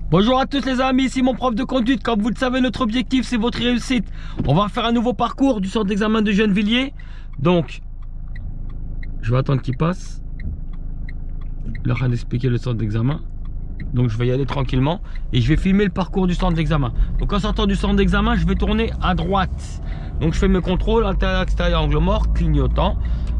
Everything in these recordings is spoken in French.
Bonjour à tous les amis, ici mon prof de conduite. Comme vous le savez, notre objectif c'est votre réussite. On va faire un nouveau parcours du centre d'examen de Gennevilliers. Donc, je vais attendre qu'il passe. Il est en train d'expliquer le centre d'examen. Donc je vais y aller tranquillement et je vais filmer le parcours du centre d'examen. Donc en sortant du centre d'examen, je vais tourner à droite. Donc je fais mes contrôles, intérieur, extérieur, angle mort, clignotant.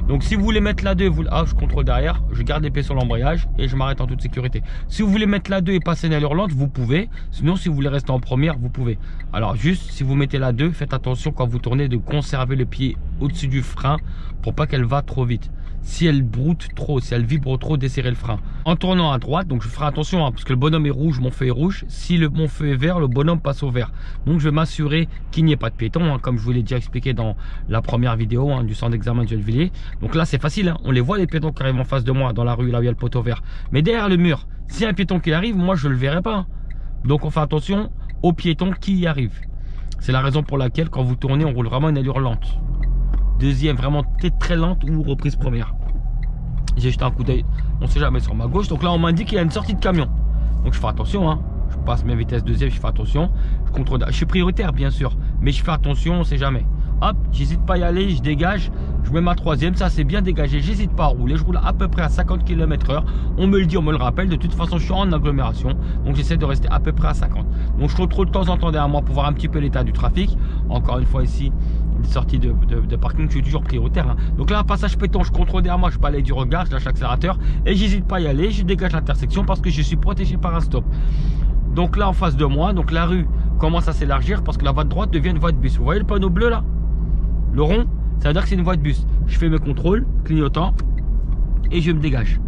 Donc si vous voulez mettre la 2, je contrôle derrière, je garde l'épée sur l'embrayage et je m'arrête en toute sécurité. Si vous voulez mettre la 2 et passer une allure lente, vous pouvez. Sinon si vous voulez rester en première, vous pouvez. Alors juste si vous mettez la 2, faites attention quand vous tournez de conserver le pied au-dessus du frein pour pas qu'elle va trop vite. Si elle broute trop, si elle vibre trop, desserrez le frein. En tournant à droite, donc je ferai attention parce que le bonhomme est rouge, mon feu est rouge. Si mon feu est vert, le bonhomme passe au vert. Donc je vais m'assurer qu'il n'y ait pas de piéton, comme je vous l'ai déjà expliqué dans la première vidéo du centre d'examen de Gennevilliers. Donc là c'est facile, on les voit les piétons qui arrivent en face de moi dans la rue, là où il y a le poteau vert. Mais derrière le mur, si y a un piéton qui arrive, moi je ne le verrai pas. Donc on fait attention aux piétons qui y arrivent. C'est la raison pour laquelle quand vous tournez, on roule vraiment une allure lente. Deuxième, vraiment très lente ou reprise première. J'ai jeté un coup d'œil, on sait jamais, sur ma gauche. Donc là on m'indique qu'il y a une sortie de camion. Donc je fais attention, je passe mes vitesses deuxième, je fais attention. Je contrôle, je suis prioritaire bien sûr, mais je fais attention, on sait jamais. Hop, j'hésite pas à y aller, je dégage, je mets ma troisième, ça c'est bien dégagé, j'hésite pas à rouler, je roule à peu près à 50 km/h. On me le dit, on me le rappelle, de toute façon je suis en agglomération, donc j'essaie de rester à peu près à 50. Donc je contrôle de temps en temps derrière moi pour voir un petit peu l'état du trafic. Encore une fois ici, une sortie de parking, je suis toujours prioritaire. Donc là, un passage péton, je contrôle derrière moi, je balaye du regard, je lâche l'accélérateur et j'hésite pas à y aller, je dégage l'intersection parce que je suis protégé par un stop. Donc là en face de moi, donc la rue commence à s'élargir parce que la voie de droite devient une voie de bus. Vous voyez le panneau bleu là? Le rond, ça veut dire que c'est une voie de bus. Je fais mes contrôles, clignotant, et je me dégage.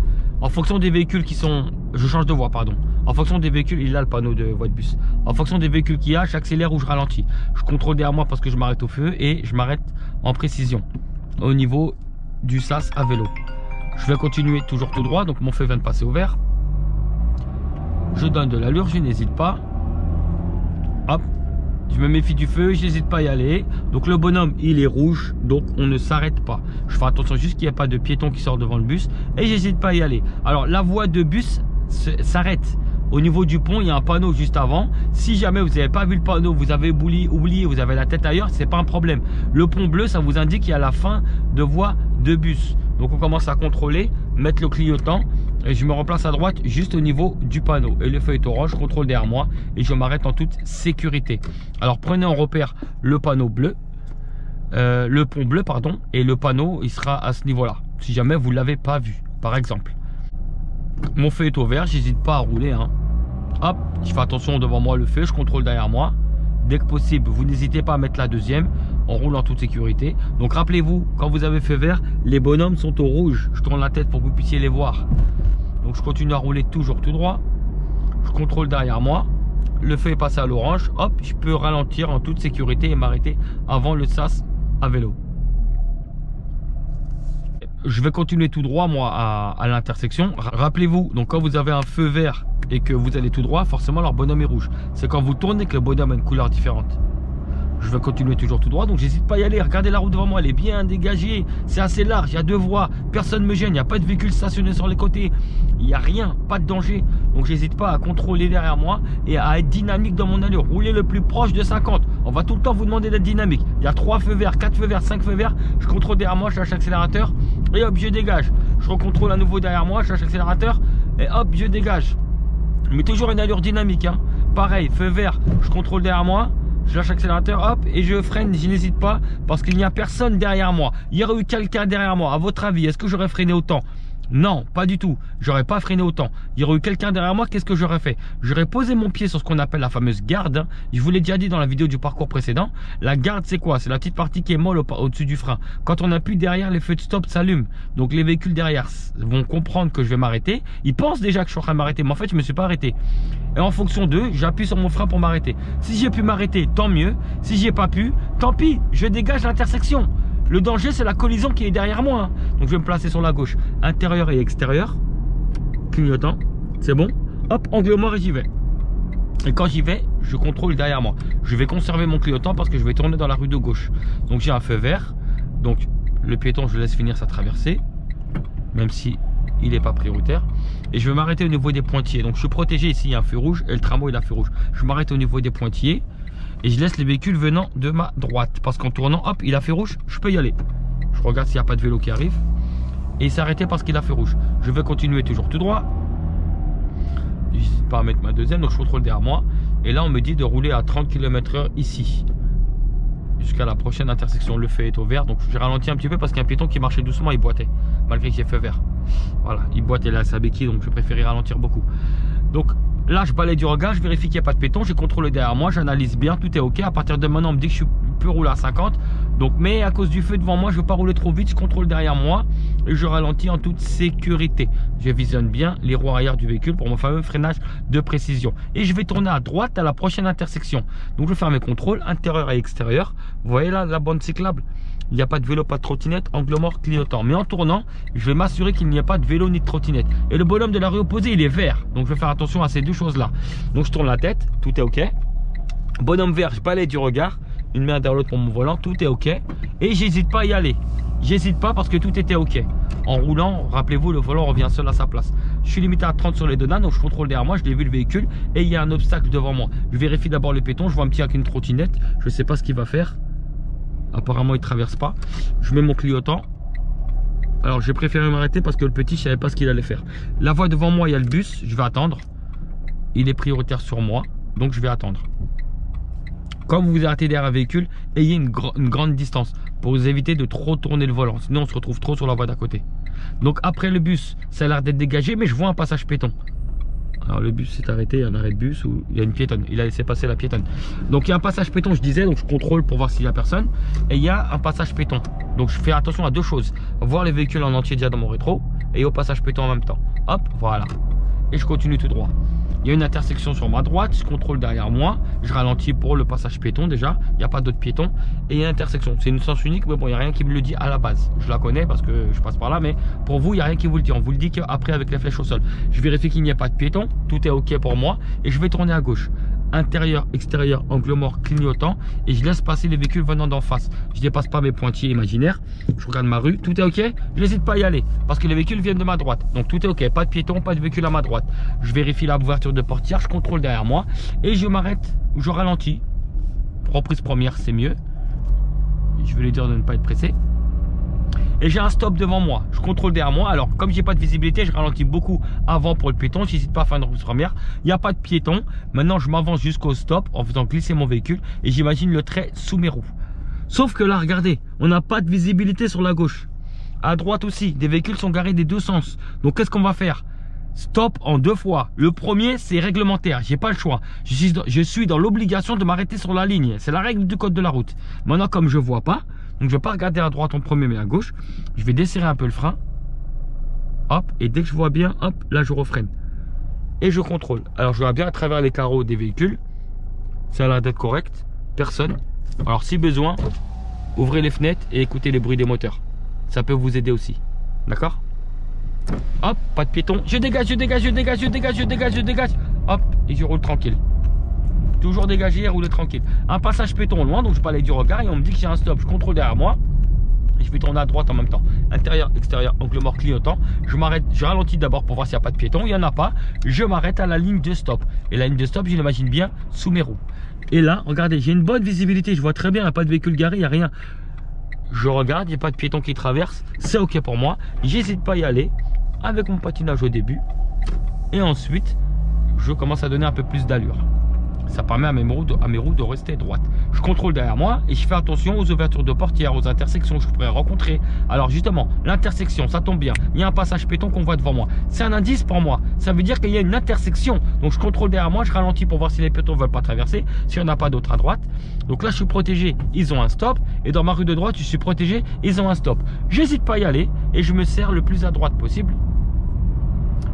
En fonction des véhicules qui sont... Je change de voie, pardon. En fonction des véhicules, il a le panneau de voie de bus. En fonction des véhicules qu'il y a, j'accélère ou je ralentis. Je contrôle derrière moi parce que je m'arrête au feu et je m'arrête en précision au niveau du sas à vélo. Je vais continuer toujours tout droit, donc mon feu vient de passer au vert. Je donne de l'allure, je n'hésite pas. Hop. Je me méfie du feu, j'hésite pas à y aller. Donc le bonhomme il est rouge, donc on ne s'arrête pas. Je fais attention juste qu'il n'y ait pas de piéton qui sort devant le bus et j'hésite pas à y aller. Alors la voie de bus s'arrête. Au niveau du pont, il y a un panneau juste avant. Si jamais vous n'avez pas vu le panneau, vous avez oublié, vous avez la tête ailleurs, c'est pas un problème. Le pont bleu, ça vous indique qu'il y a la fin de voie de bus. Donc on commence à contrôler, mettre le clignotant et je me replace à droite juste au niveau du panneau. Et le feu est orange, je contrôle derrière moi et je m'arrête en toute sécurité. Alors prenez en repère le panneau bleu, le pont bleu pardon, et le panneau il sera à ce niveau-là. Si jamais vous ne l'avez pas vu, par exemple. Mon feu est au vert, j'hésite pas à rouler. Hop, je fais attention devant moi le feu, je contrôle derrière moi. Dès que possible, vous n'hésitez pas à mettre la deuxième. On roule en toute sécurité. Donc rappelez-vous, quand vous avez feu vert, les bonhommes sont au rouge. Je tourne la tête pour que vous puissiez les voir. Donc je continue à rouler toujours tout droit. Je contrôle derrière moi. Le feu est passé à l'orange. Hop, je peux ralentir en toute sécurité et m'arrêter avant le sas à vélo. Je vais continuer tout droit moi à l'intersection. Rappelez-vous, donc quand vous avez un feu vert et que vous allez tout droit, forcément leur bonhomme est rouge. C'est quand vous tournez que le bonhomme a une couleur différente. Je vais continuer toujours tout droit, donc j'hésite pas à y aller. Regardez la route devant moi, elle est bien dégagée. C'est assez large, il y a deux voies, personne ne me gêne, il n'y a pas de véhicule stationné sur les côtés. Il n'y a rien, pas de danger. Donc j'hésite pas à contrôler derrière moi et à être dynamique dans mon allure. Rouler le plus proche de 50. On va tout le temps vous demander d'être dynamique. Il y a 3 feux verts, 4 feux verts, 5 feux verts. Je contrôle derrière moi, je lâche l'accélérateur et hop, je dégage. Je recontrôle à nouveau derrière moi, je lâche l'accélérateur et hop, je dégage. Mais toujours une allure dynamique. Pareil, feu vert, je contrôle derrière moi. Je lâche l'accélérateur, hop, et je freine, je n'hésite pas parce qu'il n'y a personne derrière moi. Il y aurait eu quelqu'un derrière moi. À votre avis, est-ce que j'aurais freiné autant? Non, pas du tout. J'aurais pas freiné autant. Il y aurait eu quelqu'un derrière moi, qu'est-ce que j'aurais fait? J'aurais posé mon pied sur ce qu'on appelle la fameuse garde. Je vous l'ai déjà dit dans la vidéo du parcours précédent. La garde, c'est quoi? C'est la petite partie qui est molle au-dessus du frein. Quand on appuie derrière, les feux de stop s'allument. Donc les véhicules derrière vont comprendre que je vais m'arrêter. Ils pensent déjà que je suis en train de m'arrêter, mais en fait, je me suis pas arrêté. Et en fonction d'eux, j'appuie sur mon frein pour m'arrêter. Si j'ai pu m'arrêter, tant mieux. Si j'ai pas pu, tant pis, je dégage l'intersection. Le danger, c'est la collision qui est derrière moi. Donc je vais me placer sur la gauche, intérieur et extérieur. Clignotant, c'est bon. Hop, angle mort et j'y vais. Et quand j'y vais, je contrôle derrière moi. Je vais conserver mon clignotant parce que je vais tourner dans la rue de gauche. Donc j'ai un feu vert. Donc le piéton, je laisse finir sa traversée. Même si il n'est pas prioritaire. Et je vais m'arrêter au niveau des pointillés. Donc je suis protégé ici, il y a un feu rouge et le tramway il a un feu rouge. Je m'arrête au niveau des pointillés et je laisse les véhicules venant de ma droite. Parce qu'en tournant, hop, il a feu rouge, je peux y aller. Je regarde s'il n'y a pas de vélo qui arrive. Et il s'est arrêté parce qu'il a feu rouge. Je vais continuer toujours tout droit. Je n'hésite pas à mettre ma deuxième, donc je contrôle derrière moi. Et là, on me dit de rouler à 30 km/h ici. Jusqu'à la prochaine intersection. Le feu est au vert, donc j'ai ralenti un petit peu parce qu'un piéton qui marchait doucement, il boitait. Malgré qu'il y ait feu vert. Voilà, il boitait là, sa béquille, donc je préférais ralentir beaucoup. Donc là, je balaye du regard, je vérifie qu'il n'y a pas de piéton. J'ai contrôlé derrière moi, j'analyse bien, tout est ok. À partir de maintenant, on me dit que je peux rouler à 50. Donc, mais à cause du feu devant moi, je ne veux pas rouler trop vite. Je contrôle derrière moi et je ralentis en toute sécurité. Je visionne bien les roues arrière du véhicule pour mon fameux freinage de précision. Et je vais tourner à droite à la prochaine intersection. Donc, je vais faire mes contrôles intérieur et extérieur. Vous voyez là la bande cyclable? Il n'y a pas de vélo, pas de trottinette, angle mort clignotant. Mais en tournant, je vais m'assurer qu'il n'y a pas de vélo ni de trottinette. Et le bonhomme de la rue opposée, il est vert. Donc je vais faire attention à ces deux choses-là. Donc je tourne la tête, tout est ok. Bonhomme vert, je balaye du regard. Une main derrière l'autre pour mon volant, tout est ok. Et j'hésite pas à y aller. J'hésite pas parce que tout était ok. En roulant, rappelez-vous, le volant revient seul à sa place. Je suis limité à 30 sur les deux nains, donc je contrôle derrière moi, je l'ai vu le véhicule. Et il y a un obstacle devant moi. Je vérifie d'abord le piéton, je vois un petit avec une trottinette. Je ne sais pas ce qu'il va faire. Apparemment il traverse pas. Je mets mon clignotant. Alors j'ai préféré m'arrêter parce que le petit, je savais pas ce qu'il allait faire. La voie devant moi, il y a le bus, je vais attendre. Il est prioritaire sur moi, donc je vais attendre. Quand vous vous arrêtez derrière un véhicule, ayez une grande distance pour vous éviter de trop tourner le volant. Sinon on se retrouve trop sur la voie d'à côté. Donc après le bus, ça a l'air d'être dégagé, mais je vois un passage piéton. Alors le bus s'est arrêté, il y a un arrêt de bus où il y a une piétonne. Il a laissé passer la piétonne. Donc il y a un passage piéton, je disais, donc je contrôle pour voir s'il n'y a personne. Et il y a un passage piéton. Donc je fais attention à deux choses. Voir les véhicules en entier déjà dans mon rétro et au passage piéton en même temps. Hop, voilà. Et je continue tout droit. Il y a une intersection sur ma droite, je contrôle derrière moi. Je ralentis pour le passage piéton déjà. Il n'y a pas d'autres piétons. Et il y a une intersection. C'est une sens unique, mais bon, il n'y a rien qui me le dit à la base. Je la connais parce que je passe par là, mais pour vous, il n'y a rien qui vous le dit. On vous le dit qu'après avec les flèches au sol. Je vérifie qu'il n'y a pas de piéton. Tout est ok pour moi. Et je vais tourner à gauche. Intérieur, extérieur, angle mort, clignotant. Et je laisse passer les véhicules venant d'en face. Je ne dépasse pas mes pointillés imaginaires. Je regarde ma rue. Tout est ok. Je n'hésite pas à y aller parce que les véhicules viennent de ma droite. Donc tout est ok. Pas de piéton, pas de véhicule à ma droite. Je vérifie la ouverture de portière. Je contrôle derrière moi. Et je m'arrête. Je ralentis. Reprise première, c'est mieux. Je vais lui dire de ne pas être pressé. Et j'ai un stop devant moi. Je contrôle derrière moi. Alors, comme j'ai pas de visibilité, je ralentis beaucoup avant pour le piéton. Je n'hésite pas à faire une reprise première. Il n'y a pas de piéton. Maintenant, je m'avance jusqu'au stop en faisant glisser mon véhicule. Et j'imagine le trait sous mes roues. Sauf que là, regardez, on n'a pas de visibilité sur la gauche. À droite aussi, des véhicules sont garés des deux sens. Donc, qu'est-ce qu'on va faire? Stop en deux fois. Le premier, c'est réglementaire. J'ai pas le choix. Je suis dans l'obligation de m'arrêter sur la ligne. C'est la règle du code de la route. Maintenant, comme je vois pas, donc je vais pas regarder à droite en premier, mais à gauche. Je vais desserrer un peu le frein. Hop. Et dès que je vois bien, hop, là, je refreine. Et je contrôle. Alors, je vois bien à travers les carreaux des véhicules. Ça a l'air d'être correct. Personne. Alors, si besoin, ouvrez les fenêtres et écoutez les bruits des moteurs. Ça peut vous aider aussi. D'accord? Hop, pas de piéton. Je dégage, je dégage, je dégage, je dégage, je dégage, je dégage. Hop, et je roule tranquille. Toujours dégager et rouler tranquille. Un passage piéton loin, donc je parlais du regard et on me dit que j'ai un stop. Je contrôle derrière moi. Et je vais tourner à droite en même temps. Intérieur, extérieur, angle mort clignotant. Je m'arrête, je ralentis d'abord pour voir s'il n'y a pas de piéton. Il n'y en a pas. Je m'arrête à la ligne de stop. Et la ligne de stop, je l'imagine bien sous mes roues. Et là, regardez, j'ai une bonne visibilité. Je vois très bien, il n'y a pas de véhicule garé, il n'y a rien. Je regarde, il n'y a pas de piéton qui traverse. C'est ok pour moi. J'hésite pas à y aller. Avec mon patinage au début et ensuite je commence à donner un peu plus d'allure. Ça permet à mes roues de rester droites. Je contrôle derrière moi et je fais attention aux ouvertures de portières, aux intersections que je pourrais rencontrer. Alors justement, l'intersection, ça tombe bien. Il y a un passage piéton qu'on voit devant moi. C'est un indice pour moi. Ça veut dire qu'il y a une intersection. Donc je contrôle derrière moi, je ralentis pour voir si les piétons ne veulent pas traverser. S'il n'y en a pas d'autres à droite. Donc là, je suis protégé. Ils ont un stop. Et dans ma rue de droite, je suis protégé. Ils ont un stop. J'hésite pas à y aller et je me serre le plus à droite possible.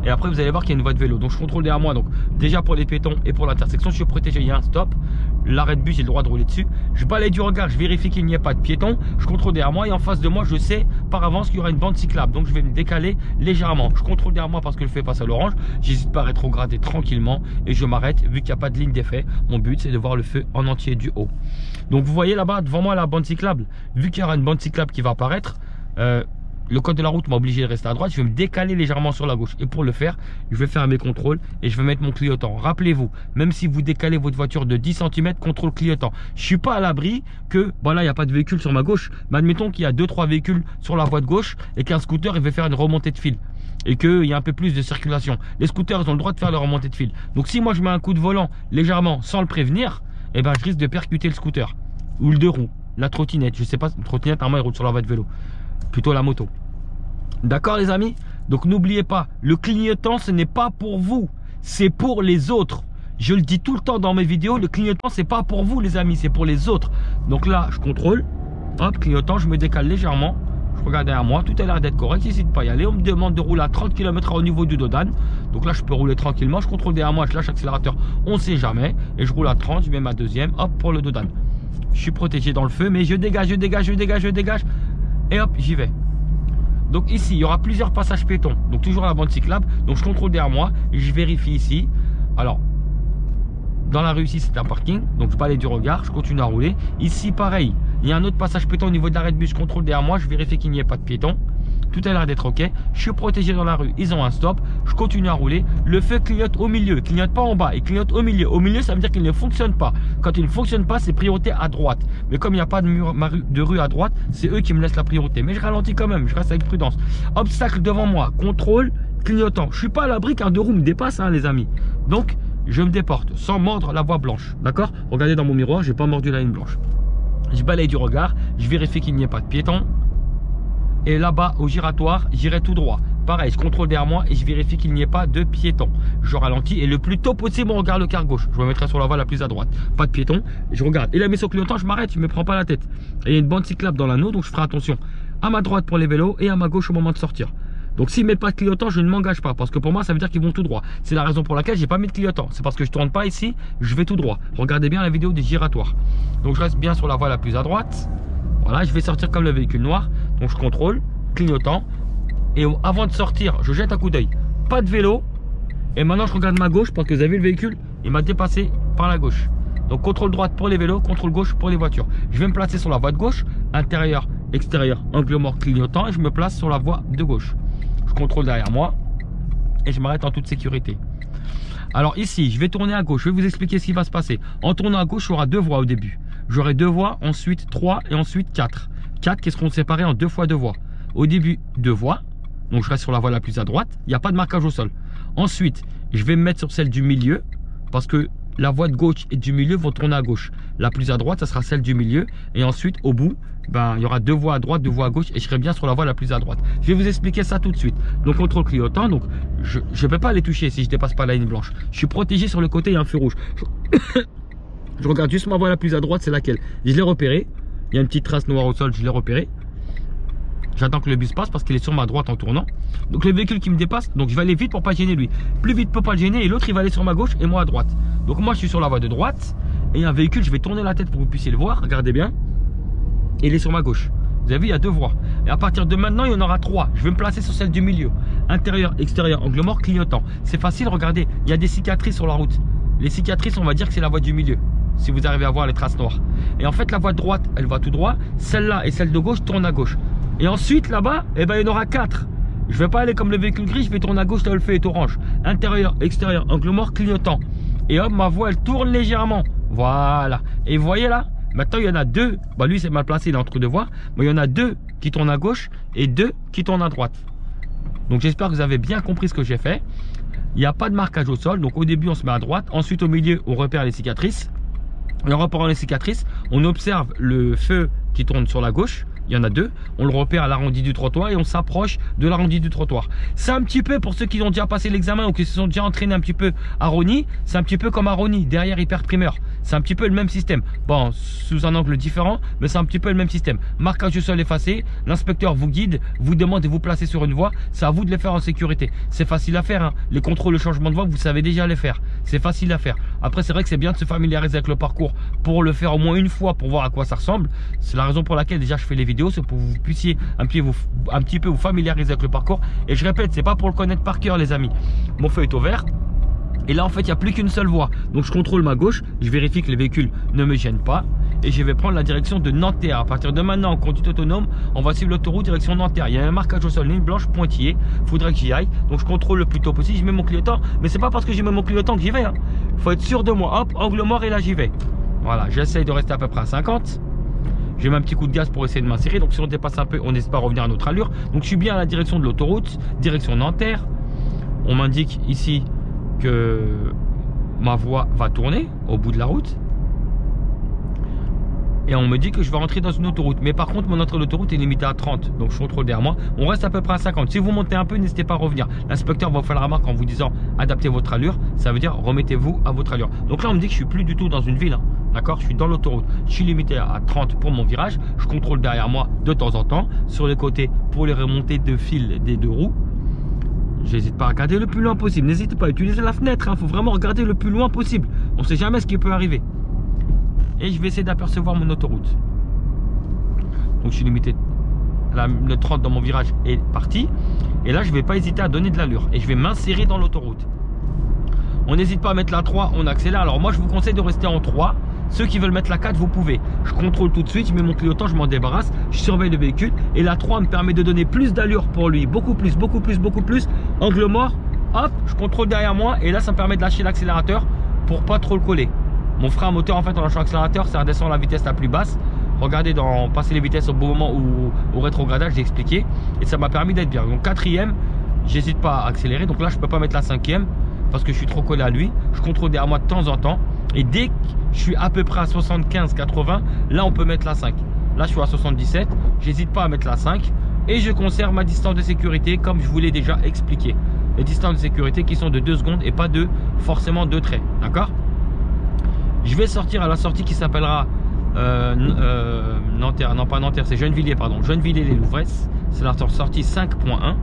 Et après vous allez voir qu'il y a une voie de vélo. Donc je contrôle derrière moi. Donc déjà pour les piétons et pour l'intersection, je suis protégé. Il y a un stop. L'arrêt de bus, j'ai le droit de rouler dessus. Je balaye du regard, je vérifie qu'il n'y ait pas de piéton. Je contrôle derrière moi et en face de moi, je sais par avance qu'il y aura une bande cyclable. Donc je vais me décaler légèrement. Je contrôle derrière moi parce que le feu passe à l'orange. J'hésite pas à rétrograder tranquillement et je m'arrête vu qu'il n'y a pas de ligne d'effet. Mon but c'est de voir le feu en entier du haut. Donc vous voyez là-bas devant moi la bande cyclable. Vu qu'il y aura une bande cyclable qui va apparaître, le code de la route m'a obligé de rester à droite, je vais me décaler légèrement sur la gauche. Et pour le faire, je vais faire mes contrôles et je vais mettre mon clignotant. Rappelez-vous, même si vous décalez votre voiture de 10 cm, contrôle clignotant. Je ne suis pas à l'abri que, voilà, il n'y a pas de véhicule sur ma gauche. Mais admettons qu'il y a 2-3 véhicules sur la voie de gauche et qu'un scooter, il veut faire une remontée de fil. Et qu'il y a un peu plus de circulation. Les scooters, ils ont le droit de faire leur remontée de fil. Donc si moi, je mets un coup de volant légèrement sans le prévenir, eh ben, je risque de percuter le scooter. Ou le deux roues, la trottinette. Je sais pas, une trottinette, normalement, elle roule sur la voie de vélo. Plutôt la moto. D'accord les amis? Donc n'oubliez pas, le clignotant ce n'est pas pour vous, c'est pour les autres. Je le dis tout le temps dans mes vidéos, le clignotant c'est pas pour vous les amis, c'est pour les autres. Donc là je contrôle, hop, clignotant, je me décale légèrement, je regarde derrière moi, tout a l'air d'être correct, j'hésite pas à y aller. On me demande de rouler à 30 km/h au niveau du Dodane. Donc là je peux rouler tranquillement, je contrôle derrière moi, je lâche l'accélérateur, on sait jamais. Et je roule à 30, je mets ma deuxième, hop pour le Dodane. Je suis protégé dans le feu, mais je dégage. Et hop, j'y vais. Donc ici, il y aura plusieurs passages piétons. Donc toujours la bande cyclable. Donc je contrôle derrière moi et je vérifie ici. Alors, dans la rue ici, c'est un parking. Donc je balaye du regard, je continue à rouler. Ici, pareil, il y a un autre passage piéton au niveau de l'arrêt de bus. Je contrôle derrière moi, je vérifie qu'il n'y ait pas de piéton. Tout a l'air d'être ok. Je suis protégé dans la rue, ils ont un stop. Je continue à rouler. Le feu clignote au milieu, il clignote pas en bas, il clignote au milieu. Au milieu, ça veut dire qu'il ne fonctionne pas. Quand il ne fonctionne pas, c'est priorité à droite. Mais comme il n'y a pas de rue à droite, c'est eux qui me laissent la priorité. Mais je ralentis quand même, je reste avec prudence. Obstacle devant moi, contrôle, clignotant. Je suis pas à l'abri qu'un deux roues me dépasse, hein, les amis. Donc, je me déporte sans mordre la voie blanche. D'accord? Regardez dans mon miroir, j'ai pas mordu la ligne blanche. Je balaye du regard, je vérifie qu'il n'y ait pas de piéton. Et là-bas, au giratoire, j'irai tout droit. Pareil, je contrôle derrière moi et je vérifie qu'il n'y ait pas de piéton. Je ralentis et le plus tôt possible, on regarde le quart gauche. Je me mettrai sur la voie la plus à droite. Pas de piéton. Je regarde. Et là, mais sur clignotant, je m'arrête, je ne me prends pas la tête. Et il y a une bande cyclable dans l'anneau, donc je ferai attention à ma droite pour les vélos et à ma gauche au moment de sortir. Donc s'ils ne mettent pas de clignotant, je ne m'engage pas. Parce que pour moi, ça veut dire qu'ils vont tout droit. C'est la raison pour laquelle j'ai pas mis de clignotant. C'est parce que je tourne pas ici, je vais tout droit. Regardez bien la vidéo des giratoires. Donc je reste bien sur la voie la plus à droite. Voilà, je vais sortir comme le véhicule noir. Donc je contrôle. Clignotant, et avant de sortir je jette un coup d'œil, pas de vélo, et maintenant je regarde ma gauche parce que vous avez vu le véhicule, il m'a dépassé par la gauche. Donc contrôle droite pour les vélos, contrôle gauche pour les voitures. Je vais me placer sur la voie de gauche, intérieur, extérieur, angle mort, clignotant, et je me place sur la voie de gauche. Je contrôle derrière moi et je m'arrête en toute sécurité. Alors ici je vais tourner à gauche, je vais vous expliquer ce qui va se passer. En tournant à gauche, il y aura deux voies au début. J'aurai deux voies, ensuite 3 et ensuite 4 qui seront séparées en deux fois deux voies. Au début, deux voies, donc je reste sur la voie la plus à droite, il n'y a pas de marquage au sol. Ensuite, je vais me mettre sur celle du milieu, parce que la voie de gauche et du milieu vont tourner à gauche. La plus à droite, ça sera celle du milieu, et ensuite, au bout, ben, il y aura deux voies à droite, deux voies à gauche, et je serai bien sur la voie la plus à droite. Je vais vous expliquer ça tout de suite. Donc, contrôle clignotant, donc je ne peux pas les toucher si je ne dépasse pas la ligne blanche. Je suis protégé sur le côté, il y a un feu rouge. Je regarde juste ma voie la plus à droite, c'est laquelle? Je l'ai repéré, il y a une petite trace noire au sol, je l'ai repéré. J'attends que le bus passe parce qu'il est sur ma droite en tournant. Donc le véhicule qui me dépasse, donc je vais aller vite pour pas gêner lui. Plus vite pour pas le gêner, et l'autre il va aller sur ma gauche et moi à droite. Donc moi je suis sur la voie de droite et un véhicule, je vais tourner la tête pour que vous puissiez le voir, regardez bien. Et il est sur ma gauche. Vous avez vu, il y a deux voies. Et à partir de maintenant, il y en aura trois. Je vais me placer sur celle du milieu. Intérieur, extérieur, angle mort, clignotant. C'est facile, regardez, il y a des cicatrices sur la route. Les cicatrices, on va dire que c'est la voie du milieu, si vous arrivez à voir les traces noires. Et en fait, la voie de droite, elle va tout droit. Celle-là et celle de gauche tournent à gauche. Et ensuite, là-bas, eh ben, il y en aura 4. Je ne vais pas aller comme le véhicule gris, je vais tourner à gauche, là où le feu est orange. Intérieur, extérieur, angle mort, clignotant. Et hop, ma voie, elle tourne légèrement. Voilà. Et vous voyez là, maintenant, il y en a deux. Bah, lui, c'est mal placé, il est entre deux voies. Mais il y en a deux qui tournent à gauche et deux qui tournent à droite. Donc, j'espère que vous avez bien compris ce que j'ai fait. Il n'y a pas de marquage au sol. Donc, au début, on se met à droite. Ensuite, au milieu, on repère les cicatrices. Et en repérant les cicatrices, on observe le feu qui tourne sur la gauche. Il y en a deux, on le repère à l'arrondi du trottoir et on s'approche de l'arrondi du trottoir. C'est un petit peu, pour ceux qui ont déjà passé l'examen ou qui se sont déjà entraînés un petit peu à Rony, c'est un petit peu comme à Rony, derrière hyper-primeur. C'est un petit peu le même système. Bon, sous un angle différent, mais c'est un petit peu le même système. Marquage au sol effacé, l'inspecteur vous guide, vous demande de vous placer sur une voie. C'est à vous de les faire en sécurité. C'est facile à faire, hein. Les contrôles, le changement de voie, vous savez déjà les faire. C'est facile à faire. Après, c'est vrai que c'est bien de se familiariser avec le parcours pour le faire au moins une fois pour voir à quoi ça ressemble. C'est la raison pour laquelle déjà je fais les vidéos, c'est pour que vous puissiez un petit peu vous familiariser avec le parcours. Et je répète, c'est pas pour le connaître par cœur, les amis. Mon feu est au vert. Et là, en fait, il n'y a plus qu'une seule voie. Donc, je contrôle ma gauche. Je vérifie que les véhicules ne me gênent pas. et je vais prendre la direction de Nanterre. À partir de maintenant, en conduite autonome, on va suivre l'autoroute direction Nanterre. Il y a un marquage au sol, ligne blanche pointillée. Il faudrait que j'y aille. Donc je contrôle le plus tôt possible. Je mets mon clignotant, mais c'est pas parce que j'ai mis mon clignotant que j'y vais. Il faut être sûr de moi. Hop, angle mort et là j'y vais. Voilà, j'essaye de rester à peu près à 50. J'ai mis un petit coup de gaz pour essayer de m'insérer. Donc si on dépasse un peu, on n'hésite pas à revenir à notre allure. Donc je suis bien à la direction de l'autoroute, direction Nanterre. On m'indique ici que ma voie va tourner au bout de la route. Et on me dit que je vais rentrer dans une autoroute. Mais par contre, mon entrée d'autoroute est limitée à 30. Donc je contrôle derrière moi. On reste à peu près à 50. Si vous montez un peu, n'hésitez pas à revenir. L'inspecteur va vous faire la remarque en vous disant adaptez votre allure. Ça veut dire remettez-vous à votre allure. Donc là, on me dit que je suis plus du tout dans une ville. D'accord, je suis dans l'autoroute. Je suis limité à 30 pour mon virage. Je contrôle derrière moi de temps en temps. Sur les côtés pour les remontées de fil des deux roues. J'hésite pas à regarder le plus loin possible. N'hésitez pas à utiliser la fenêtre. Il faut vraiment regarder le plus loin possible. On ne sait jamais ce qui peut arriver. Et je vais essayer d'apercevoir mon autoroute. Donc je suis limité. Le 30 dans mon virage est parti. Et là je ne vais pas hésiter à donner de l'allure. Et je vais m'insérer dans l'autoroute. On n'hésite pas à mettre la 3, on accélère. Alors moi je vous conseille de rester en 3. Ceux qui veulent mettre la 4, vous pouvez. Je contrôle tout de suite, je mets mon clignotant, je m'en débarrasse. Je surveille le véhicule. Et la 3 me permet de donner plus d'allure pour lui. Beaucoup plus, beaucoup plus, beaucoup plus. Angle mort, hop, je contrôle derrière moi. Et là ça me permet de lâcher l'accélérateur pour pas trop le coller. Mon frein à moteur, en fait, en lâchant l'accélérateur, ça redescend la vitesse la plus basse. Regardez, dans passer les vitesses au bon moment ou au rétrogradage, j'ai expliqué. Et ça m'a permis d'être bien. Donc, quatrième, j'hésite pas à accélérer. Donc là, je peux pas mettre la cinquième parce que je suis trop collé à lui. Je contrôle derrière moi de temps en temps. Et dès que je suis à peu près à 75-80, là, on peut mettre la 5. Là, je suis à 77. J'hésite pas à mettre la 5. Et je conserve ma distance de sécurité comme je vous l'ai déjà expliqué. Les distances de sécurité qui sont de 2 secondes et pas de forcément 2 traits. D'accord ? Je vais sortir à la sortie qui s'appellera Nanterre, non pas Nanterre, c'est Gennevilliers, pardon. Gennevilliers-les-Louvresses. C'est la sortie 5.1.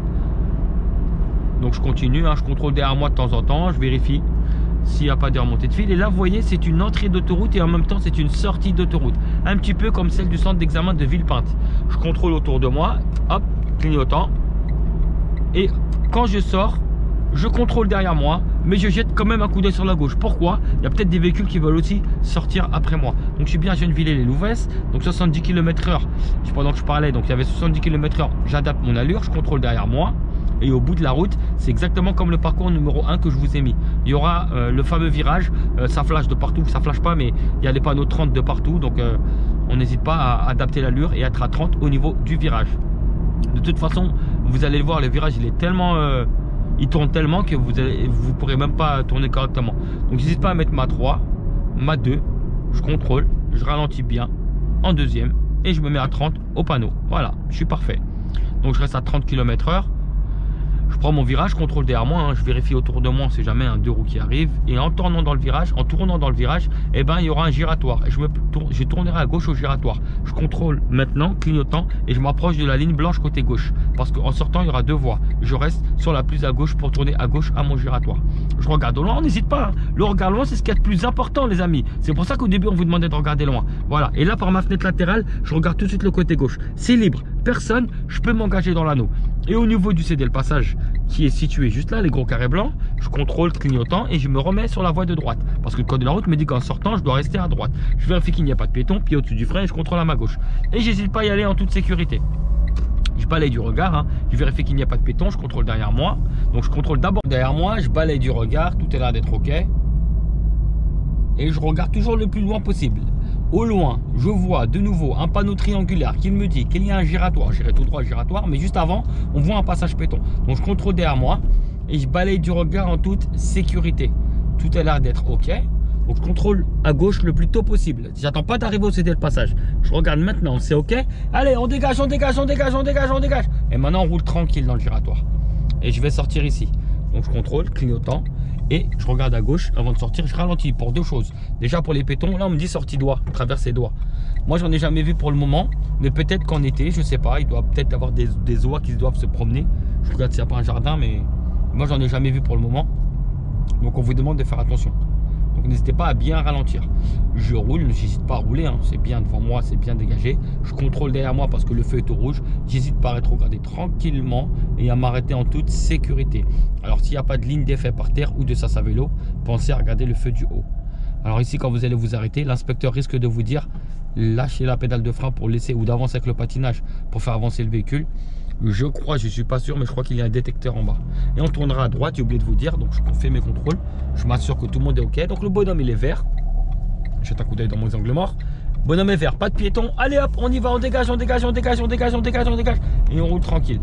Donc je continue, je contrôle derrière moi de temps en temps, je vérifie s'il n'y a pas de remontée de fil. Et là, vous voyez, c'est une entrée d'autoroute et en même temps, c'est une sortie d'autoroute. Un petit peu comme celle du centre d'examen de Villepinte. Je contrôle autour de moi, hop, clignotant. Et quand je sors, je contrôle derrière moi, mais je jette quand même un coup d'œil sur la gauche. Pourquoi? Il y a peut-être des véhicules qui veulent aussi sortir après moi. Donc je suis bien à Gennevilliers-les-Louvresses, donc 70 km/h. Pendant que je parlais, donc il y avait 70 km/h, j'adapte mon allure, je contrôle derrière moi. Et au bout de la route, c'est exactement comme le parcours numéro 1 que je vous ai mis. Il y aura le fameux virage, ça flash de partout, ça flash pas, mais il y a les panneaux 30 de partout. Donc on n'hésite pas à adapter l'allure et être à 30 au niveau du virage. De toute façon, vous allez le voir, le virage il est tellement... il tourne tellement que vous ne pourrez même pas tourner correctement. Donc n'hésite pas à mettre ma 3, ma 2, je contrôle, je ralentis bien en deuxième et je me mets à 30 au panneau. Voilà, je suis parfait. Donc je reste à 30 km/h. Je prends mon virage, je contrôle derrière moi, je vérifie autour de moi, on ne sait jamais un deux roues qui arrive. Et en tournant dans le virage, eh ben, il y aura un giratoire. Et je tournerai à gauche au giratoire. Je contrôle maintenant, clignotant, et je m'approche de la ligne blanche côté gauche. Parce qu'en sortant, il y aura 2 voies. Je reste sur la plus à gauche pour tourner à gauche à mon giratoire. Je regarde au loin, on n'hésite pas. Le regard loin, c'est ce qu'il y a de plus important, les amis. C'est pour ça qu'au début, on vous demandait de regarder loin. Voilà. Et là, par ma fenêtre latérale, je regarde tout de suite le côté gauche. C'est libre. Personne, je peux m'engager dans l'anneau. Et au niveau du CD, le passage qui est situé juste là, les gros carrés blancs, je contrôle clignotant et je me remets sur la voie de droite. Parce que le code de la route me dit qu'en sortant, je dois rester à droite. Je vérifie qu'il n'y a pas de péton, pied au-dessus du frein et je contrôle à ma gauche. Et j'hésite pas à y aller en toute sécurité. Je balaye du regard, je vérifie qu'il n'y a pas de péton, je contrôle derrière moi. Donc je contrôle d'abord derrière moi, je balaye du regard, tout est là d'être ok. Et je regarde toujours le plus loin possible. Au loin, je vois de nouveau un panneau triangulaire qui me dit qu'il y a un giratoire. J'irai tout droit au giratoire, mais juste avant, on voit un passage péton. Donc je contrôle derrière moi et je balaye du regard en toute sécurité. Tout a l'air d'être ok. Donc je contrôle à gauche le plus tôt possible. J'attends pas d'arriver au CD le passage. Je regarde maintenant, c'est ok. Allez, on dégage, on dégage, on dégage, on dégage, on dégage. Et maintenant, on roule tranquille dans le giratoire. Et je vais sortir ici. Donc je contrôle, clignotant. Et je regarde à gauche, avant de sortir, je ralentis pour 2 choses. Déjà pour les pétons, là on me dit sortie doigt, traverser doigt. Moi j'en ai jamais vu pour le moment, mais peut-être qu'en été, je sais pas, il doit peut-être avoir des oies qui doivent se promener. Je regarde s'il n'y a pas un jardin, mais moi j'en ai jamais vu pour le moment. Donc on vous demande de faire attention. Donc n'hésitez pas à bien ralentir. Je roule, j'hésite pas à rouler, c'est bien devant moi, c'est bien dégagé. Je contrôle derrière moi parce que le feu est au rouge. J'hésite pas à rétrograder tranquillement et à m'arrêter en toute sécurité. Alors s'il n'y a pas de ligne d'effet par terre ou de sas à vélo, pensez à regarder le feu du haut. Alors ici quand vous allez vous arrêter, l'inspecteur risque de vous dire lâcher la pédale de frein pour laisser ou d'avancer avec le patinage pour faire avancer le véhicule. Je crois, je suis pas sûr, mais je crois qu'il y a un détecteur en bas. Et on tournera à droite, j'ai oublié de vous dire, donc je fais mes contrôles. Je m'assure que tout le monde est ok. Donc le bonhomme il est vert. Jette un coup d'œil dans mon angle mort. Bonhomme est vert, pas de piéton. Allez hop, on y va, on dégage, on dégage, on dégage, on dégage, on dégage, on dégage. Et on roule tranquille.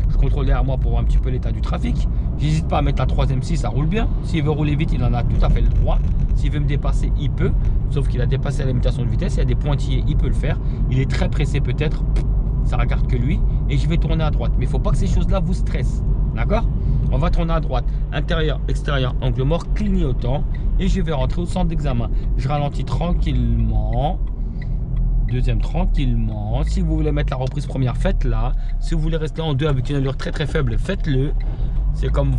Je contrôle derrière moi pour voir un petit peu l'état du trafic. J'hésite pas à mettre la 3ème 6, ça roule bien. S'il veut rouler vite, il en a tout à fait le droit. S'il veut me dépasser, il peut. Sauf qu'il a dépassé la limitation de vitesse. Il y a des pointillés, il peut le faire. Il est très pressé peut-être. Ça regarde que lui. Et je vais tourner à droite. Mais il ne faut pas que ces choses-là vous stressent. D'accord? On va tourner à droite. Intérieur, extérieur, angle mort, clignotant. Et je vais rentrer au centre d'examen. Je ralentis tranquillement. Deuxième tranquillement. Si vous voulez mettre la reprise première, faites-la. Si vous voulez rester en 2 avec une allure très très faible, faites-le. C'est comme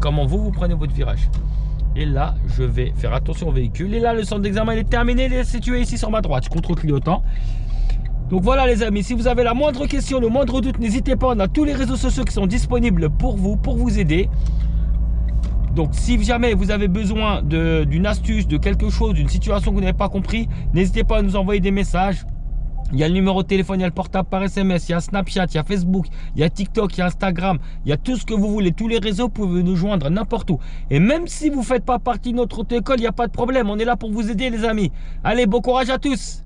comment vous prenez votre virage. Et là, je vais faire attention au véhicule. Et là, le centre d'examen il est terminé. Il est situé ici sur ma droite. Je contrôle clignotant. Donc voilà les amis, si vous avez la moindre question, le moindre doute, n'hésitez pas. On a tous les réseaux sociaux qui sont disponibles pour vous aider. Donc si jamais vous avez besoin d'une astuce, de quelque chose, d'une situation que vous n'avez pas compris, n'hésitez pas à nous envoyer des messages. Il y a le numéro de téléphone, il y a le portable par SMS, il y a Snapchat, il y a Facebook, il y a TikTok, il y a Instagram, il y a tout ce que vous voulez. Tous les réseaux, vous pouvez nous joindre n'importe où. Et même si vous ne faites pas partie de notre auto-école, il n'y a pas de problème. On est là pour vous aider les amis. Allez, bon courage à tous.